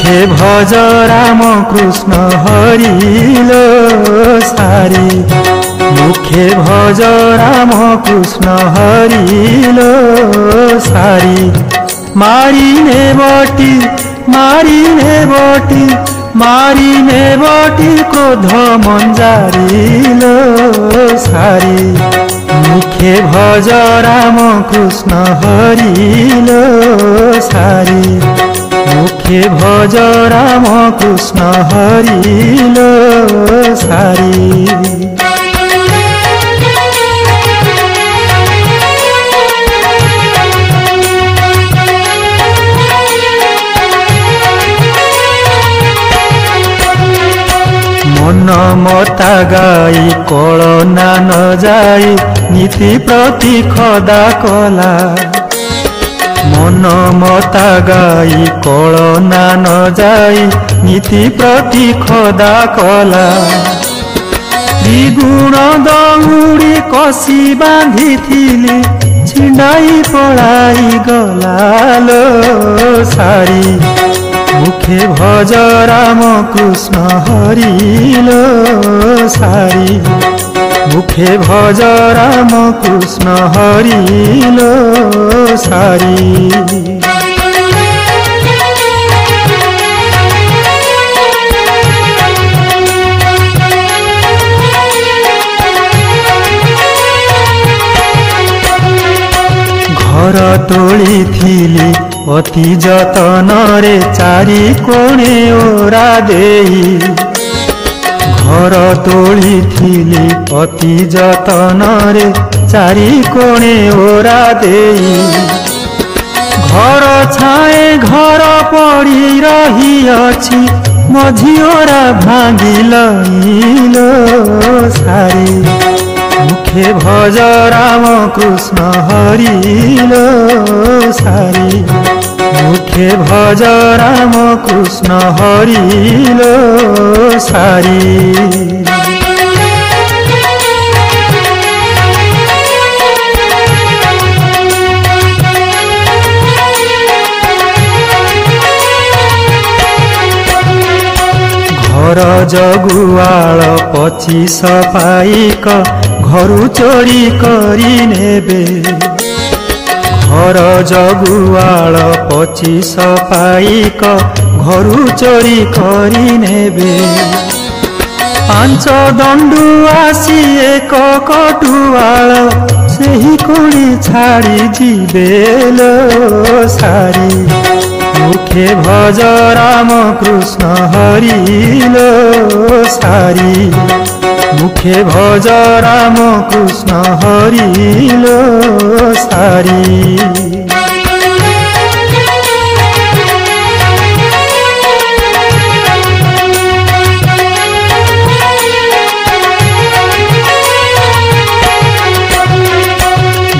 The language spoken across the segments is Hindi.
मुखे भज राम कृष्ण हरिलो सारी मुखे भज राम कृष्ण हरिलो सारी मारिने बटी क्रोध मंजारिलो सारी मुखे भज राम कृष्ण हरिलो सारी मुखे भज राम कृष्ण हरिलो सारी मन मता गाई कलना न जाई नीति प्रति खदा कला मन मता गाई कलना न जाई नीति प्रति खदा कला त्रिगुण दौड़ी कसी बांधी थिली छिंडाई पलाई गलालो सारी मुखे भज राम कृष्ण हरिलो सारी मुखे भज राम कृष्ण हरिलो सारी घर तोली थिली अति जतन रे चारि कोणे ओरा देई घर तोली थिली अति जतन रे चारि कोणे ओरा देई घर छाए घर पड़ी रही अछि मझियोरा भांगिलो सारी मुखे भज राम कृष्ण हरिलो सारी मुखे भज राम कृष्ण हरिलो सारी घर जगुआल 25 पाइक घरु चोरी करी नेबे घर जगुआल 25 पाइक घरु चोरी करी नेबे 5 दंडु आसी एक कटुआल सेही कोणी छाड़ी जीवेलो सारी मुखे भज राम कृष्ण हरिलो सारी मुखे भज राम कृष्ण हरिलो सारी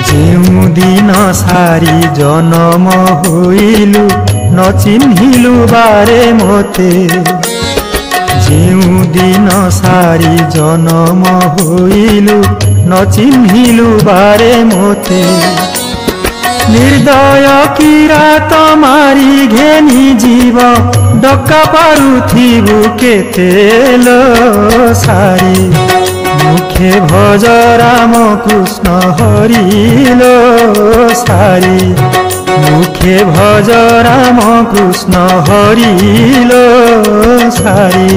जेउ दिन सारी जन्म होइलु न चिन्हिलु बारे मोते जेउ दिन सारी जन्म होइलु न चिन्हिलु बारे मोते निर्दय किरात मारी घेनी जीव डका पारुथिबु केतेलो सारी मुखे भज राम कृष्ण हरिलो सारी मुखे भज राम कृष्ण हरिलो सारी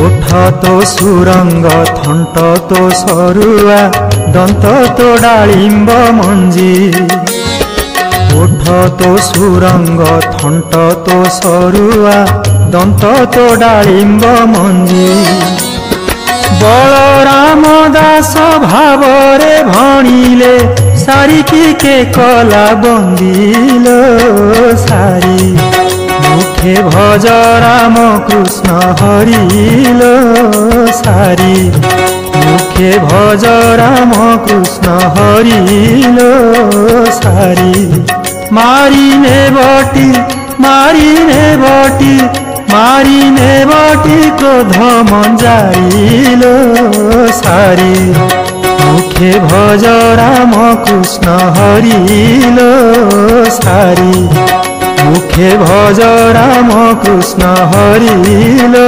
ओठ तो सुरंग थंट तो सरुआ दंत तो डालिंब मंजी ओठ तो सुरंग थंट तो सरुआ दंत तो डालिंब मंजी बलराम दास भावरे भणिले सारिकी के कला बंदिलो सारी मुखे भज राम कृष्ण हरिलो सारी मुखे भज राम कृष्ण हरिलो सारी मारिने बटी मारी नेबटी क्रोध मंजाइलो सारी मुखे भज राम कृष्ण हरिलो सारी मुखे भज राम कृष्ण हरिलो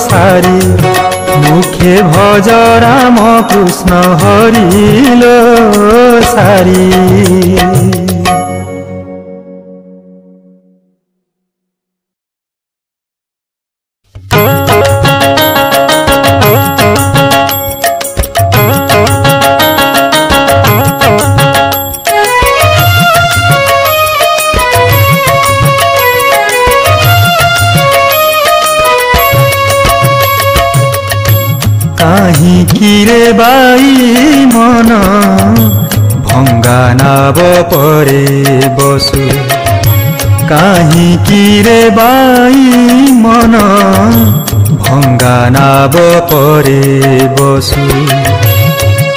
सारी मुखे भज राम कृष्ण हरिलो सारी। किरे बाई मन भंगा नाव परे बसु काहीं किरे बाई मन भंगा नाव परे बसु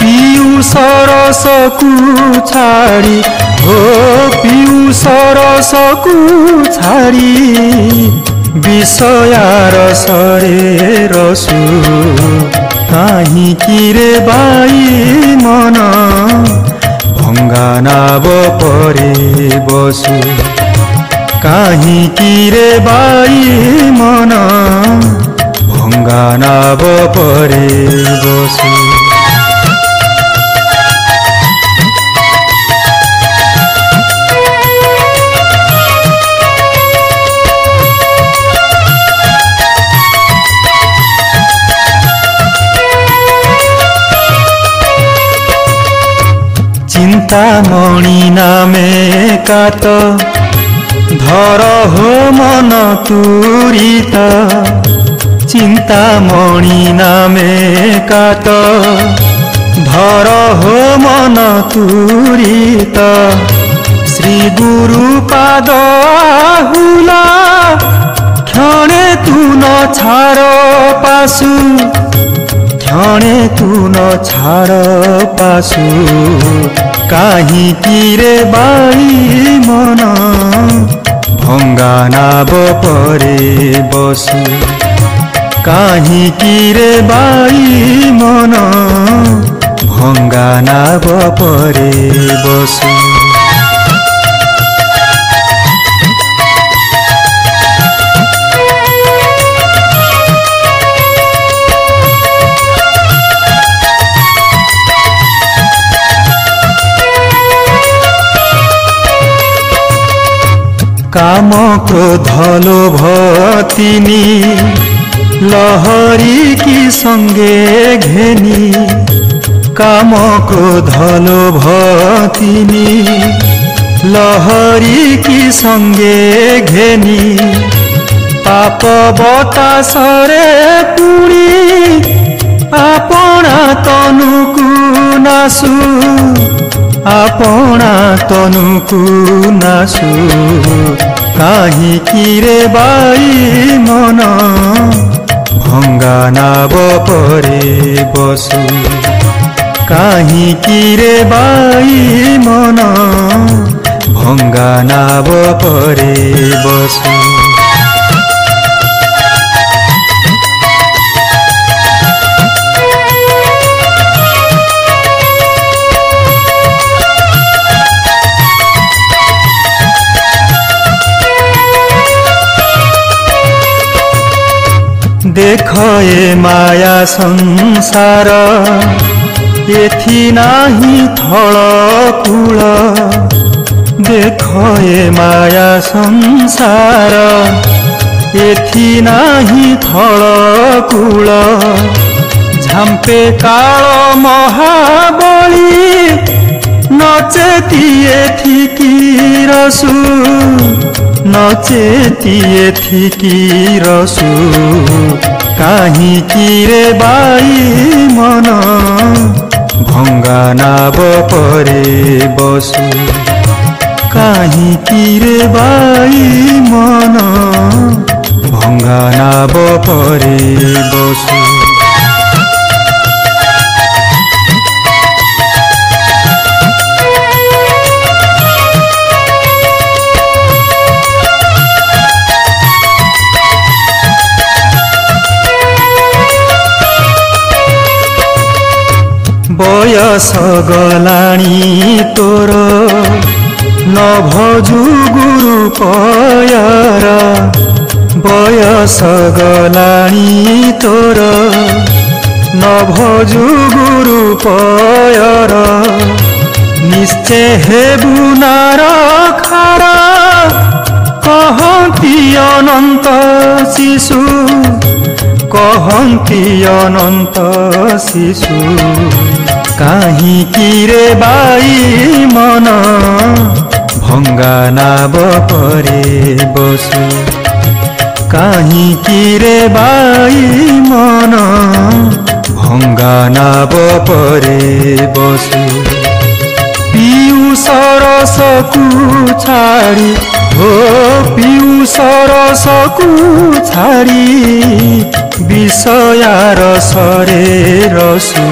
पियू सरस को छाड़ी हो पियू सरस को छाड़ी विषयार सरे रसु काहीं किरे बाई मन भंगा नाव परे बसु काहीं किरे बाई मन भंगा नाव परे बसु। चिंतामणि नामे कात धर हो मन तुरित चिंतामणि नामे कात धर हो मन तुरित श्री गुरु पाद आहुला क्षणे तू न छाड़ पासु क्षणे तू न छाड़ पासु काहीं किरे बाई मन भंगा नाव परे बसु काहीं किरे बाई मन भंगा नाव परे बसु। काम क्रोध लोभ तिनी लहरी की संगे घेनी काम क्रोध लोभ तिनी लहरी की संगे घेनी पाप बतासरे पुणी आपणा तनुकु नासु आपणा तनुकु नासु काहीं किरे बाई मन भंगा नाव परे बसु काहीं किरे बाई मन भंगा नाव परे बसु। देख ए माया संसार एथि नाही थल कूल देख ए माया संसार एथि नाही थल कूल झांपे काल महाबली नचेती एथि रसु नचेती एथि रसु काहीं किरे बाई मन भंगा नाव परे बसु काहीं किरे बाई मन भंगा नाव परे बसु। बयस गलाणी तोर नभजु गुरु पयर बयस गलाणी तोर नभजु गुरु पयर निश्चय हेबु नार खार कहती अनंत शिशु कहती अनंत शिशु काहींकि रे बाई मन भंगा नाव परे बसु काहींकि रे बाई मन भंगा नाव परे बसु पियु सरसकु छाड़ी हो पियु सरसकु छाड़ी विषयार सरे रसु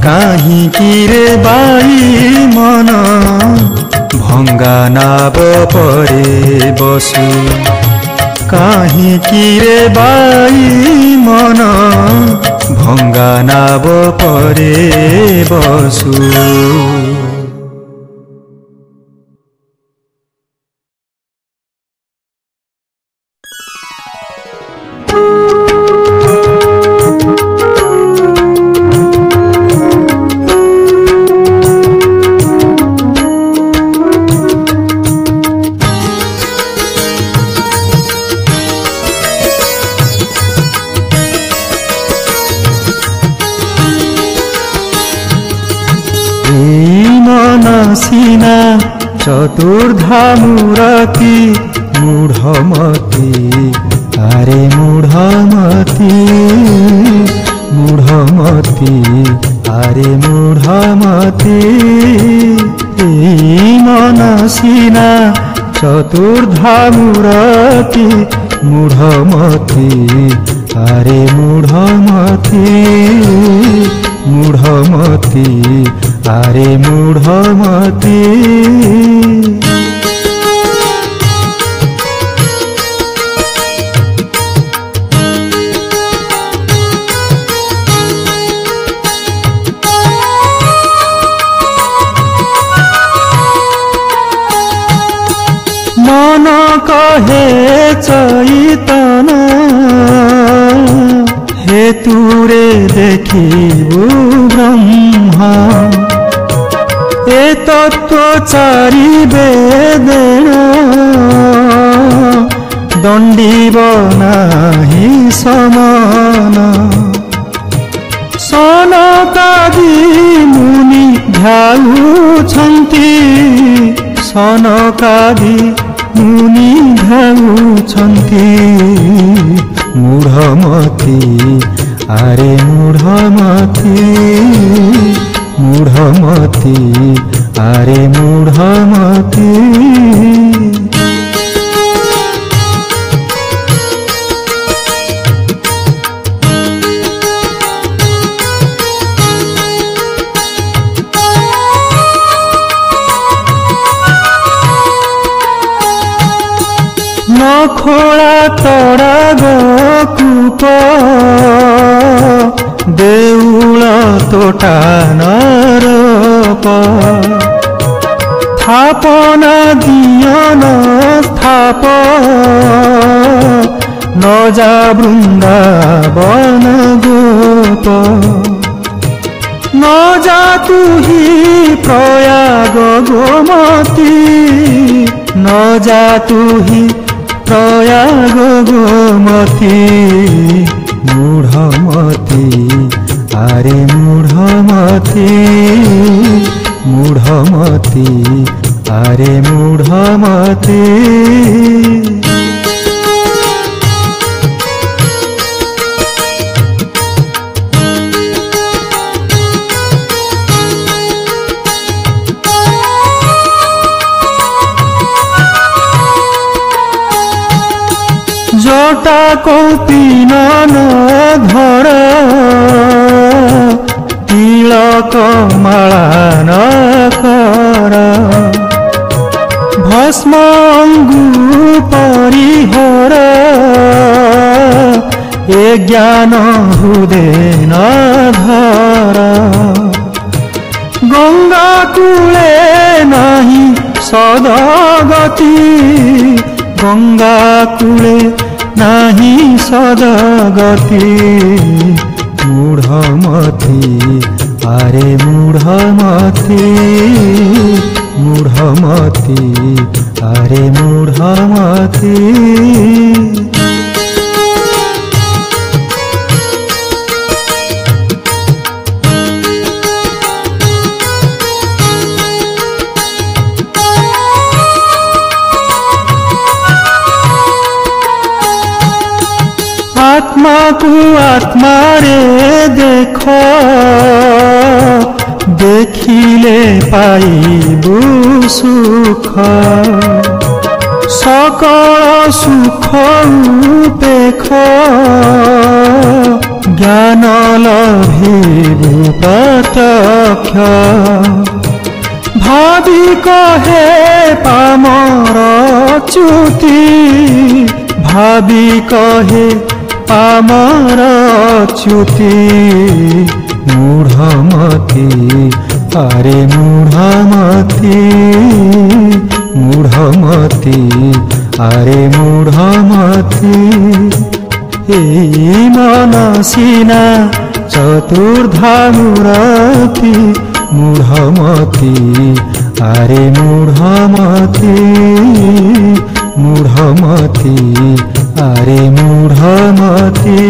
काहींकि रे बाई मन भंगा नाव परे बसु काहींकि रे बाई मन भंगा नाव परे बसु। सीना चतुर्धा मूरति मूढ़मती अरे मूढ़मती मूढ़मती अरे मूढ़मती मन सीना चतुर्धा मूरति मूढ़मती अरे मूढ़मती मूढ़मती अरे मूढ़मती मन कहे चैतन हेतुरे देखिबु ब्रह्मा ए तत्व चारि वेदेन दंडीब नाही समान सनकादि मुनि ध्याउछन्ति सनकादि मुनि ध्याउछन्ति मूढ़मती अरे मूढ़मती मूढ़मती अरे मूढ़मती नखोला तड़ाग कूप देउल तोटा नरप थापना दियन स्थाप न जा वृंदावन गोप न जा तू ही प्रयाग गोमती न जा तू ही प्रयाग गोमती मूढ़मती अरे मूढ़मती मूढ़मती अरे मूढ़मती जटा कौपीन धर तिलक माला न कर भस्म अंगु परिहर ए ज्ञान हृदय न धर कूले नाही सदगति गंगा कूले नाही सदगति मूढ़मती आरे मूढ़मती मूढ़मती आरे मूढ़मती आत्मा को आत्मा रे देखो देखिले पाइबु सुख सकल सुख उपेख ज्ञान लभिबु प्रत्यक्ष भावी कहे पामर च्युति भावी कहे पामर च्युति मूढ़मती आरे मूढ़मती मूढ़मती आरे मूढ़मती एई मन सीना चतुर्धा मूर्ति मूढ़मती आरे मूढ़मती मूढ़मती आरे मूढ़मती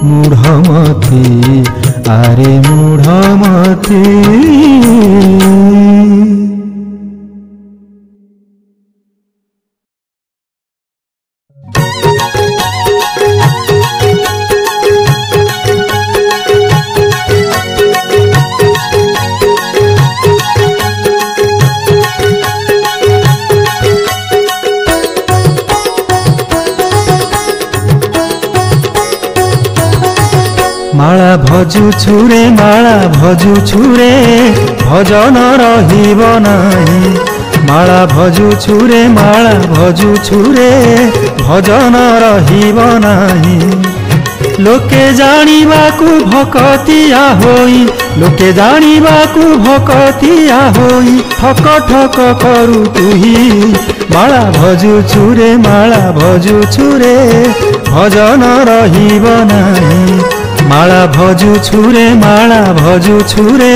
मूढ़मती आरे मूढ़मती माला भजु छुरे माला भजु छुरे भजन रहिब नाही माला भजु छुरे माला भजु छुरे भजन रहिब नाही लोके जानिबाकु भकतिया होई लोके जानिबाकु भकतिया होई ठक ठक करू तुही माला भजु छुरे माला भजु छुरे भजन रहिब नाही माला भजु छुरे माला भजु छुरे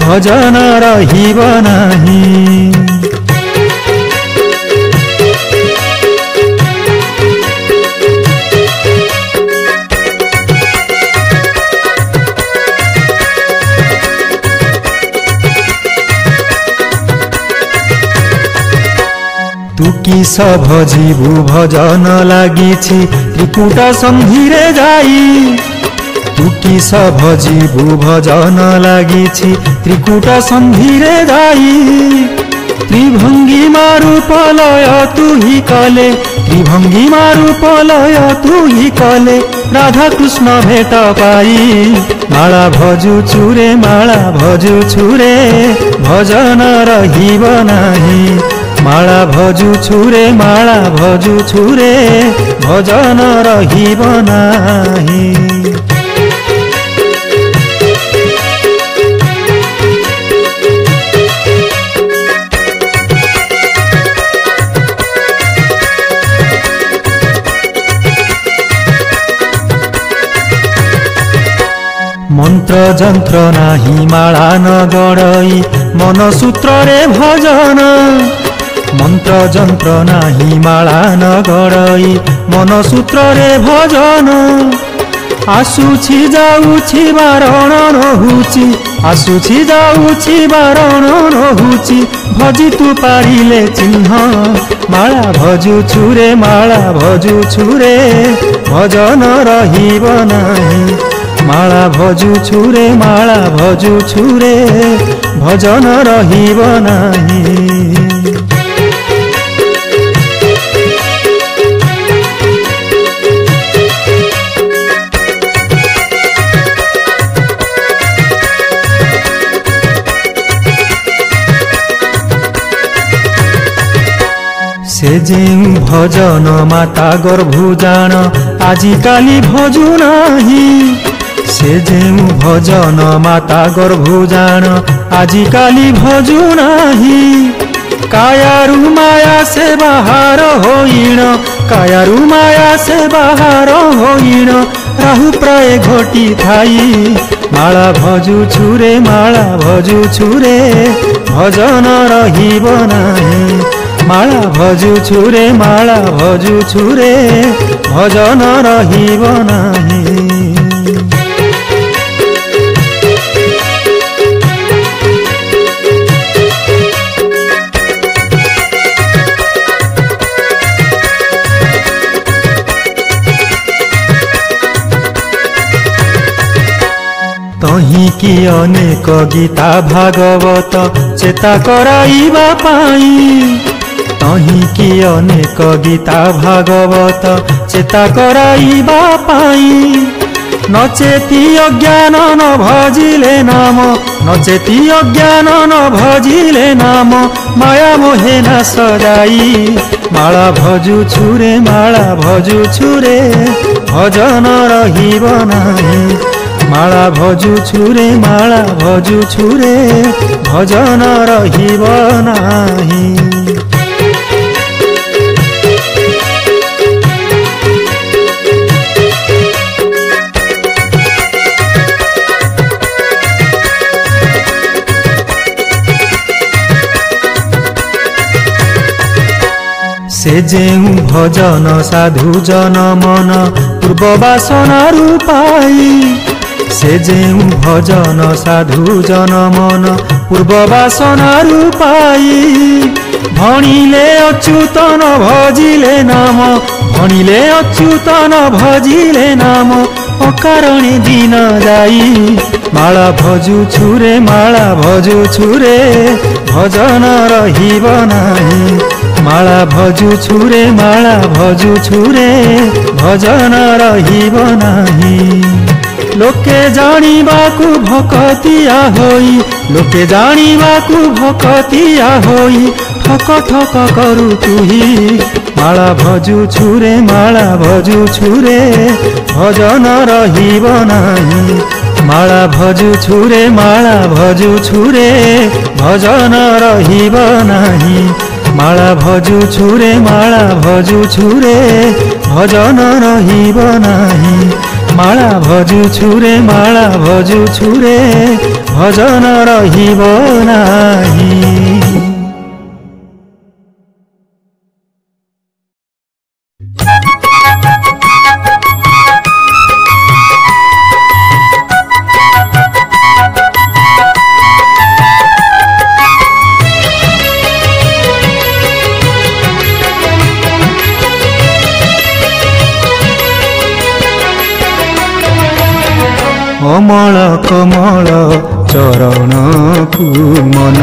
भजन रहिब नाही तू किस भजिबु भजन लागिछि त्रिकुट संधिरे जाई तू किस भजिबु भजन लागिछि त्रिकुट संधिरे जाई त्रिभंगी मारु पलय तू ही कले त्रिभंगी मारु पलय तू ही कले राधा कृष्ण भेट पाई माला भजु छुरे माला भजु छुरे भजन रहिब नाही माला भजु छुरे माला भजु छुरे भजन रहिब नाही मंत्र जंत्र नाही माला न गड़ई मन सूत्र रे भजन मंत्र जंत्र नाही माला न गड़ई मन सूत्र रे भजन आसुछि जाउछि बारण रहुछि आसुछि जाउछि बारण रहुछि भजी तू पारिले चिन्ह माला भजु छुरे माला भजु छुरे भजन रहिब नाही माला भजु छुरे माला भजु छुरे भजन रहिब नाही से जेउ भजन माता गर्भु जान आजिकाली भजु नाही से जेउ भजन माता गर्भु जान आजिकाली भजु नाही। कायारु माया से बाहर होइण, कायारु माया से बाहर होइण, राहु प्राय घटी थाई। माला भजु छुरे माला भजु छुरे भजन रहिब नाही। माला भजु छुरे माला भजु छुरे भजन रहिब नाही। तही कि अनेक गीता भागवत चेता कराइबा पाई। तही कि अनेक गीता भागवत चेता कराइबा पाई। नचेती अज्ञान न भजिले नाम, नचेती अज्ञान न भजिले नाम, माया मोहे न सजाई। माला भजु छुरे माला भजु छुरे भजन रहिब नाही। माला भजु छुरे माला भजु छुरे भजन रहिब नाही। से जेउ भजन साधु जन मन पूर्व वासना रूपाई। से जेउ भजन साधु जन मन पूर्व वासना रूपाई। भणिले अच्युतन भजिले नाम, भणिले अच्युतन भजिले नाम, अकारणे दिन जाई। माला भजु छुरे माला भजु छुरे भजन रहिब नाही। माला भजु छुरे माला भजु छुरे भजन रहिब नाही। लोके जानिबाकु भकतिया होई, लोके जानिबाकु भकतिया होई, ठक ठक करू तुही। माला भजु छुरे माला भजु छुरे भजन रहिब नाही। माला भजु छुरे माला भजु छुरे भजन रहिब नाही। माला भजु छुरे माला भजु छुरे भजन रहिब नाही। माला भजु छुरे माला भजु छुरे भजन रहिब नाही। कमल कमल चरण को मन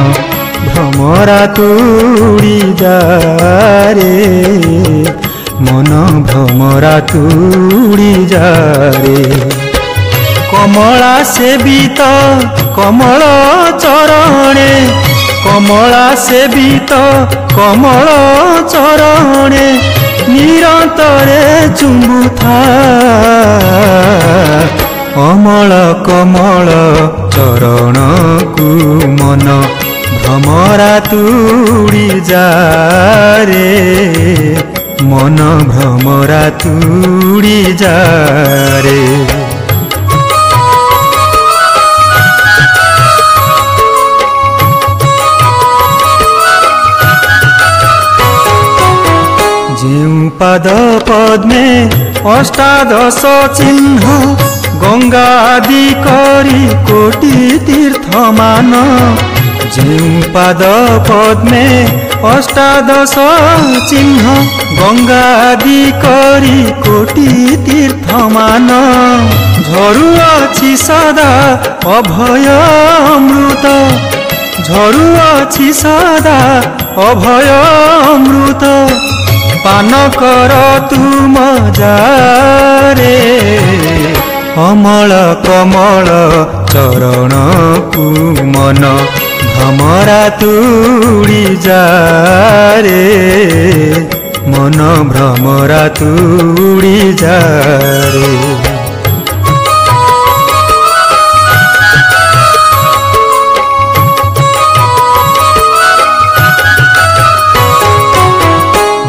भ्रमरा तोड़ी जारे। मन भ्रमरा तोड़ी जारे। कमला सेवित कमल चरणे, कमला सेवित कमल चरणे, निरंतरे चुंबुथा। कमल कमल चरण को मन भ्रमरा तोड़ी जारे। मन भ्रमरा तोड़ी जारे। जेउ पाद पद्मे अष्टादश चिन्ह, गंगा आदि करी कोटि तीर्थ मान। जेउ पाद पद्मे अष्टादश चिन्ह, गंगा आदि करी कोटि तीर्थ मान। झरुअछि सदा अभय अमृत, झरुअछि सदा अभय अमृत, पान कर तुम जारे। कमल कमल चरण को मन भ्रमरा तोड़ी जारे। मन भ्रमरा तोड़ी जारे।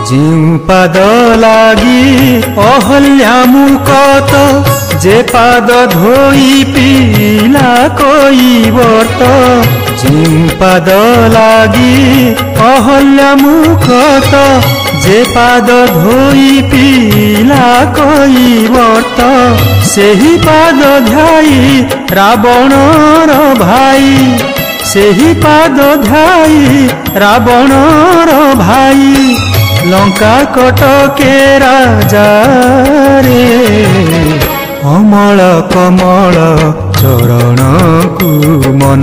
जिउ पाद लागी अहल्या मुकत जे पाद धोई पीला कोई वर्त जिउ पाद लागी अहल्या मुकत जे पाद धोई पीला कोई वर्त सेही पाद ध्याई रावणर भाई सेही पाद ध्याई रावणर भाई लंका कटके राजा रे अमल कमल चरण को मन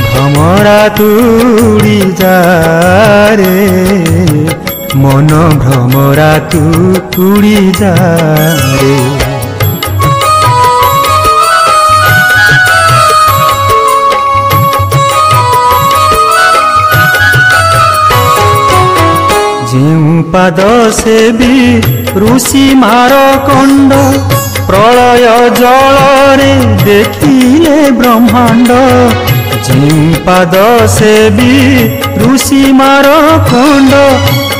भ्रमरा तुड़ी जा रे मन भ्रमरा तुड़ी जा रे जिउ पाद से भी ऋषि मार कंड प्रलय जल रे देखिले ब्रह्मांड जिउ पाद से भी ऋषि मार कंड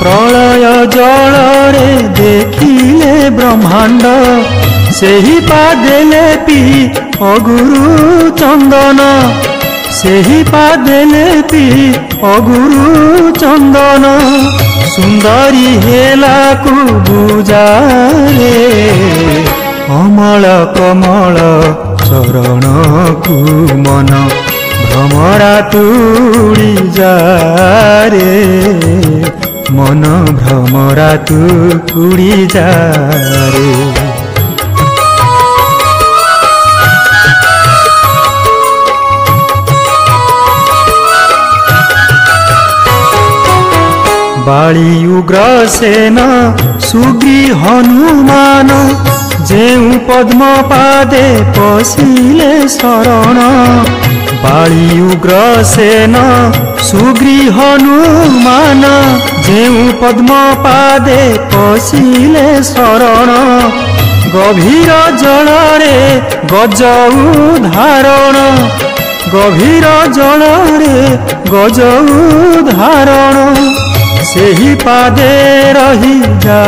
प्रलय जल रे देखिले ब्रह्मांड सेही पादेले पी अगुरु चंदन सेही पादेले पी अगुरु चंदन सुंदरी हेला को बुझारे अमल कमल चरण को मन भ्रमरा तुड़ी जा रे मन भ्रमरा तुड़ी जा रे बाली उग्रसेन सुग्री हनुमान जेउ पद्म पादे पशिले शरण बाली उग्रसेन सुग्री हनुमान जेउ पद्म पादे पशिले शरण गभीर जल रे गजऊ धारण गभीर जल रे गजऊ धारण सेही पादे रही जा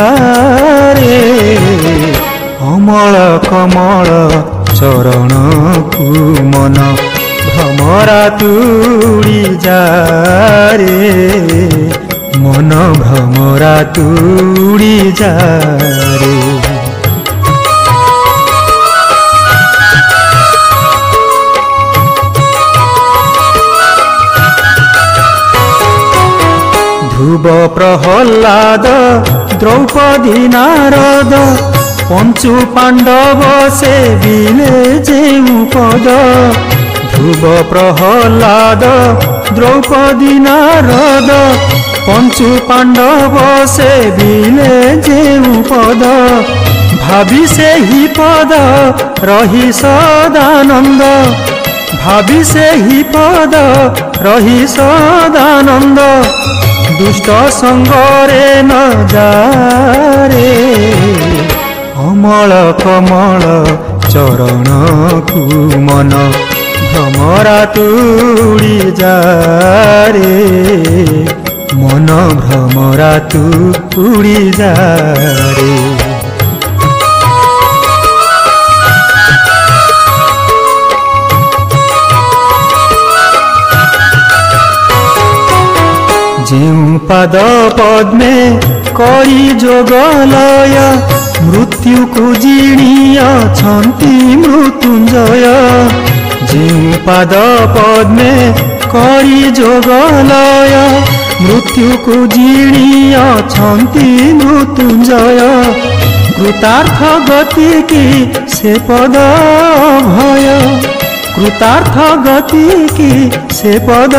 रे अमल कमल चरण को मन भ्रमरा तुड़ी जा रे मन भ्रमरा तुड़ी जा रे ध्रुव प्रहल्लाद द्रौपदी नारद पंचु पांडव से बिले जेउ पद ध्रुव प्रहल्लाद द्रौपदी नारद पंचु पांडव से बिले जेउ पद भाभी से ही पद रही सदानंद भाभी से ही पद रही सदानंद दुष्ट संगरे न जा रे अमल कमल चरण को मन भ्रमरा तुड़ी जा रे मन भ्रमरा तुड़ी जा रे जिउ पाद पद्मे करी जोगलय मृत्यु को जिणी अछंती मृत्युंजय जिउ पाद पद्मे करी जोगलय मृत्यु को जिणी अछंती मृत्युंजय कृतार्थ गति की से पद भय कृतार्थ गति की से पद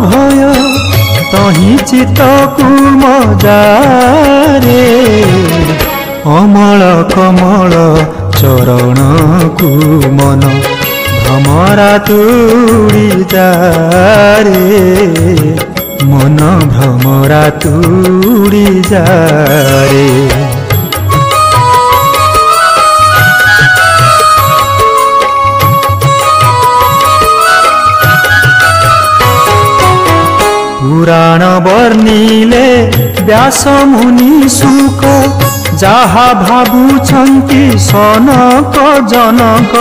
भय तही चित्त को मजा रे अमल कमल चरण को मन भ्रमरा तुड़ी जा रे मन भ्रमरा तुड़ी जा रे पुराण वर्णिले व्यास मुनि सुख जहा भाबुछन्ति सनक जनक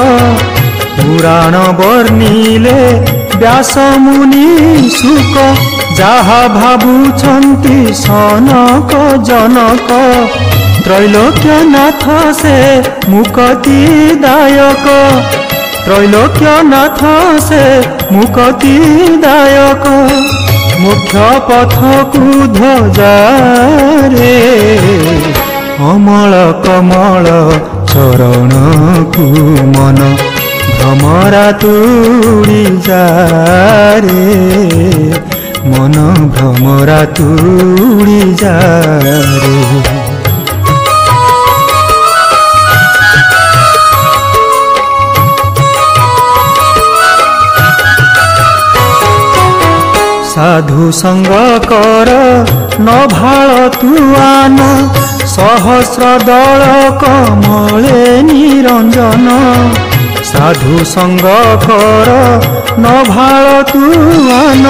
पुराण वर्णिले व्यास मुनि सुख जहा भाबुछन्ति सनक जनक त्रैलोक्यनाथ से मुक्तिदायक त्रैलोक्यनाथ से मुक्तिदायक मुख्य पथ को ध्वजारे अमल कमल चरण को मन भ्रमरा तुड़ी जारे मन भ्रमरा तुड़ी जारे साधु संग कर न भाळ तुआन सहस्र दल कमले निरंजन साधु संग कर न भाळ तुआन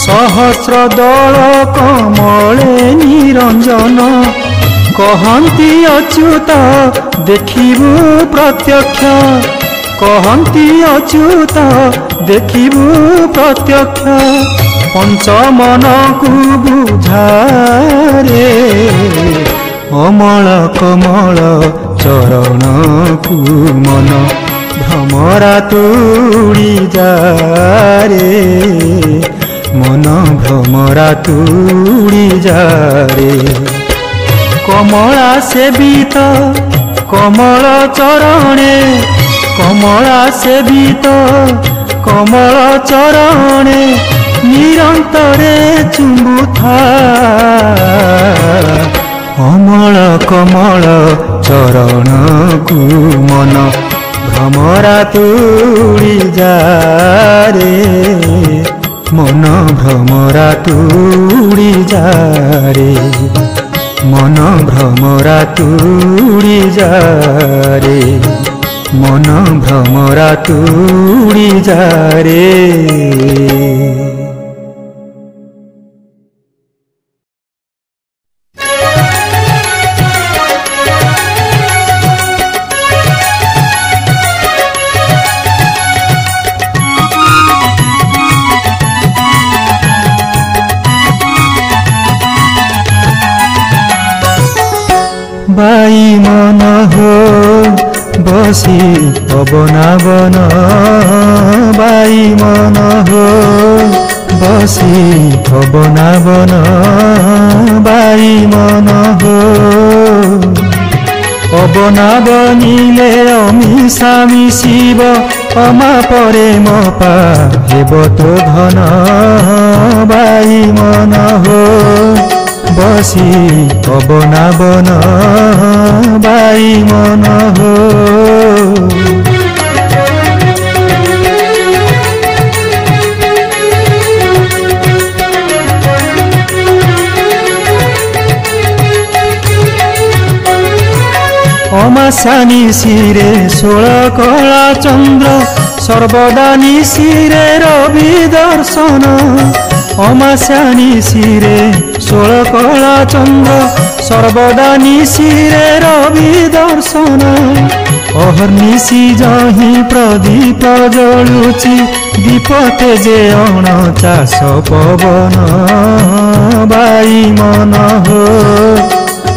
सहस्र दल कमले निरंजन कहन्ति अच्युत देखिबु प्रत्यक्ष कहन्ति अच्युत देखिबु प्रत्यक्ष पंचमन को बुझारे अमल कमल चरण को मन भ्रमरा तुड़ी जारे मन भ्रमरा तुड़ी जारे कमला सेवित कमल चरणे कमला सेवित कमल चरणे निरंतरे चुम्बुथा अमल कमल चरण को मन भ्रमरा तुड़ी जारे मन भ्रमरा तुड़ी जारे मन भ्रमरा तुड़ी जारे मन भ्रमरा तुड़ी जारे बाई मन हो बसी पवनावन बाई मन हो बसी पवनावन बाई मन हो पवनावनिले अमिषा मिशिब अमा परे मपा हेब तो धन बाई मन हो बसी पवनावन बाई मन हो अमासा निशिरे 16 कला चंद्र सर्वदा निशिरे रवि दर्शन अमासा निशिरे 16 कला चंद्र सर्वदा निशिरे रवि दर्शन अहर्निशि जही प्रदीप जलुची दीपते जे अणचाश पवन बाई मन हो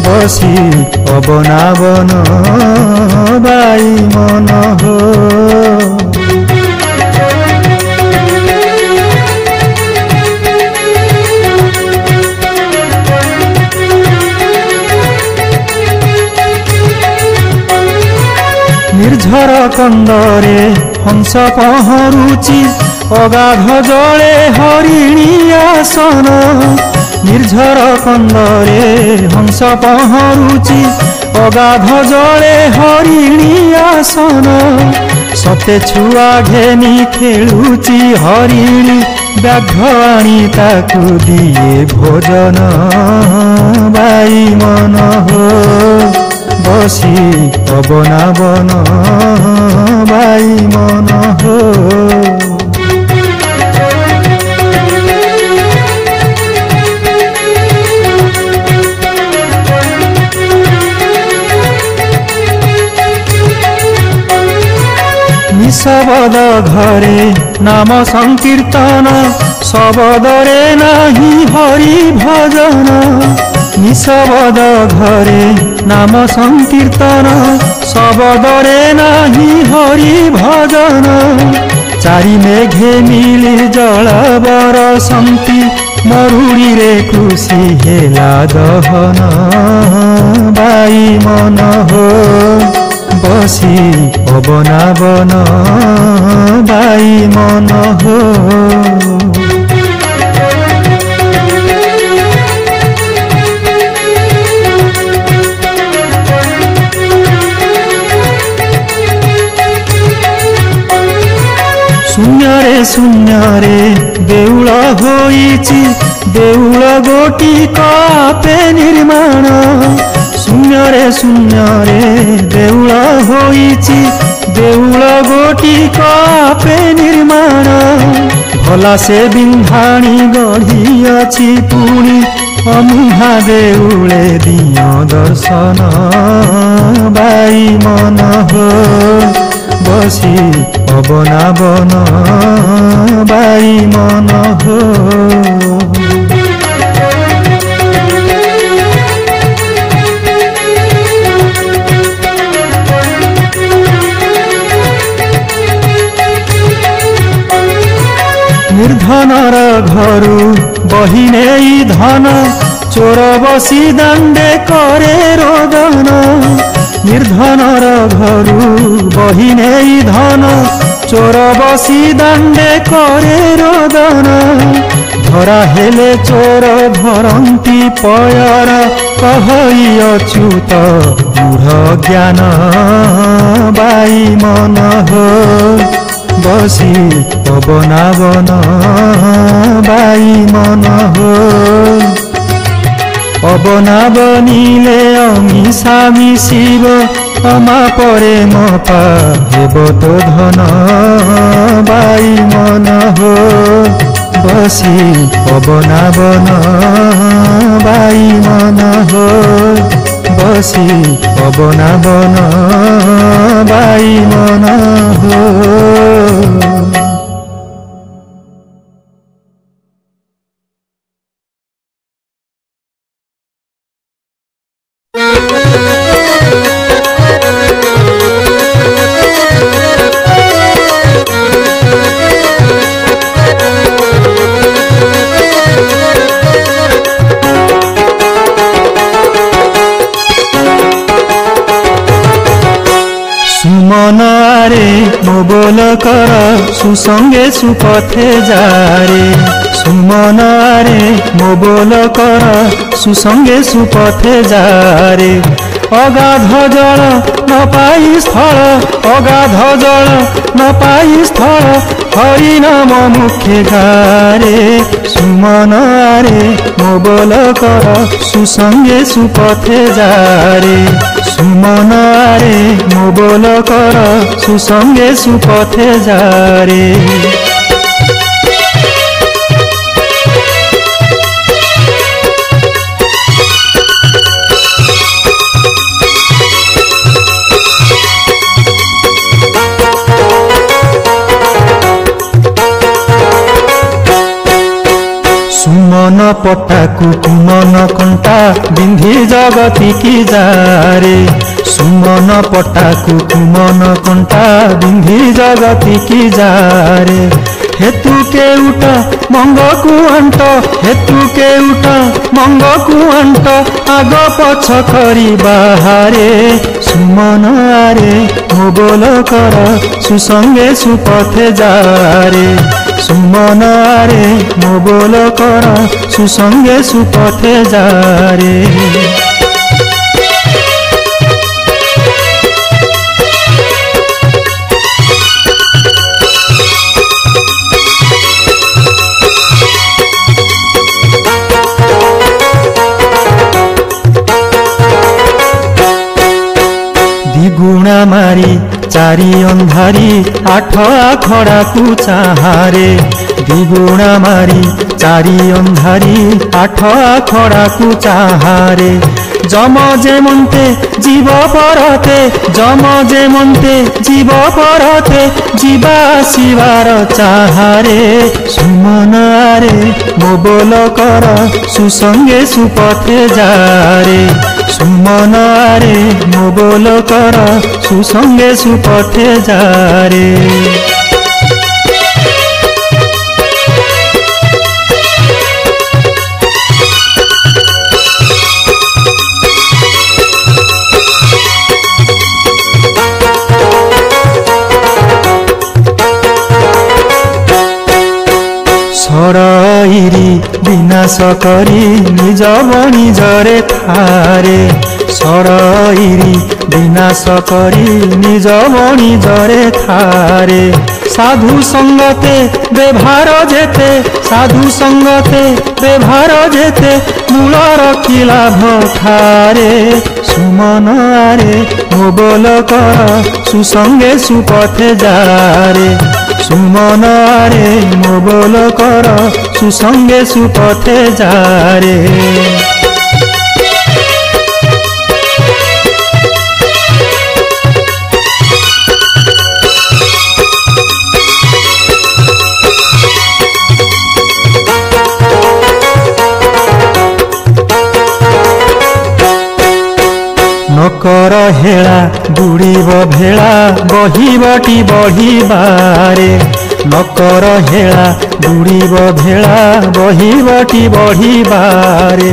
बसी पवनावन बाई मन हो निर्झर कंदरे हंस पहरुची अगाध जले हरिणी आसन निर्झर कंदरे हंस पहरुची अगाध जले हरिणी आसन सते छुआ घेनी खेलुची हरिणी व्याघ्र आनी ताकू दिए भोजन बाई मन हो बसी पवनावन बाई मन हो निशबद घरे नाम संकीर्तन शबदरे नाही हरि भजन निशबद घरे नाम संकीर्तन शबदरे नाही हरि भजन चारि मेघे मिली जल बरसंती मरुड़ी रे कृषि हेला दहन बाई मन हो बसी पवनावन बाई मन हो शून्य रे देउल होईची देउल गोटी कापे निर्माण शून्य रे देउल होईची देउल गोटी कापे निर्माण भला से बिंधाणी गढ़ी अछि पुणी अमुहा देउले दियो दर्शन बाई मन हो बसी पवनावन बाई मन हो निर्धनर घरु बहिने धन चोर बसी दांडे करे रोदन निर्धनर घरु बहिने धन चोर बसी दांडे करे रोदन धरा हेले चोर धरंती पयर कहई अच्युत मूढ़ ज्ञान बाई मन हो बसी पवनावन बाई मन हो पवनावनीले अमिषा मिशिब अमा परे मपा हेब तो धन बाई मन हो बसी पवनावन बाई मन हो बसी पवनावन बाई मन हो सुमनारे मोबोल कर सुसंगे सुपथे जारे सुमनारे मोबोल कर सुसंगे सुपथे जारे अगाध जल न पाई स्थल अगाध जल न पाई स्थल हरि नाम मुखे गारे सुमनारे मोबोल कर सुसंगे सुपथे जारे सुमनारे मोबोल कर सुसंगे सुपथे जारे सुमन पटाकु कुमन कंटा बिंधी जगती की जारे सुमन पटाकु कुमन कंटा बिंधी जगती की जारे हेतु के उठ मंग को अंट हेतु के उठ मंग को अंट आग पछ करी बाहारे सुमनारे मोबोल कर सुसंगे सुपथे जारे सुमनारे मोबोल कर सुसंगे सुपथे जारे गुणा मारी चारि अंधारी आठ आखड़ा को चाहारे द्विगुणा मारी चारि अंधारी आठ आखड़ा को चाहारे जम जेमन्ते जीव परते जम जेमन्ते जीव परते जीवा शिवार चाहारे सुमनारे मो बोल कर सुसंगे सुपथे जारे सुमनारे मो बोल कर सुसंगे सुपथे जारे सरईरी विनाश करी निज बणिजरे थारे सरईरी विनाश करी निज बणिजरे थारे साधु संगते व्यवहार जेते साधु संगते व्यवहार जेते मूल रखी लाभ थारे सुमनारे मो बोल कर सुसंगे सुपथे जारे सुमनारे मो बोल कर सुसंगे सुपथे जारे नकर हेला बुड़ीब भेला बहिबटी बढ़िबारे नकर हेला बुड़ीब भेला बहिबटी बढ़िबारे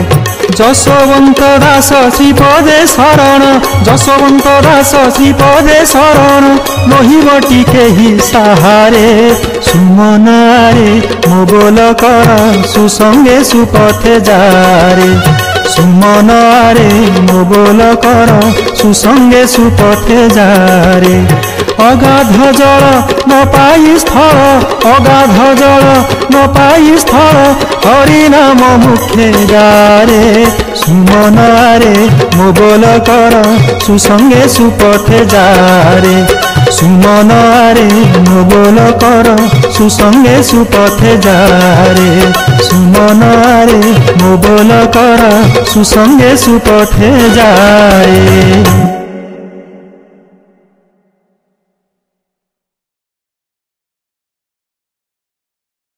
जशवंत दास श्रीपदे शरण जशवंत दास श्रीपदे शरण बहिबटी केही सहारे सुमनारे मो बोल कर सुसंगे सुपथे जारे सुमनारे मो बोल कर सुसंगे सुपथे जारे अगाध जल न पाई स्थल अगाध जल न पाई स्थल हरिनाम मुखे जारे सुमनारे मो बोल कर सुसंगे सुपथे जारे सुमनारे मो बोल कर सुसंगे सुपथे जारे सुमनारे मो बोल कर सुसंगे सुपथे जारे।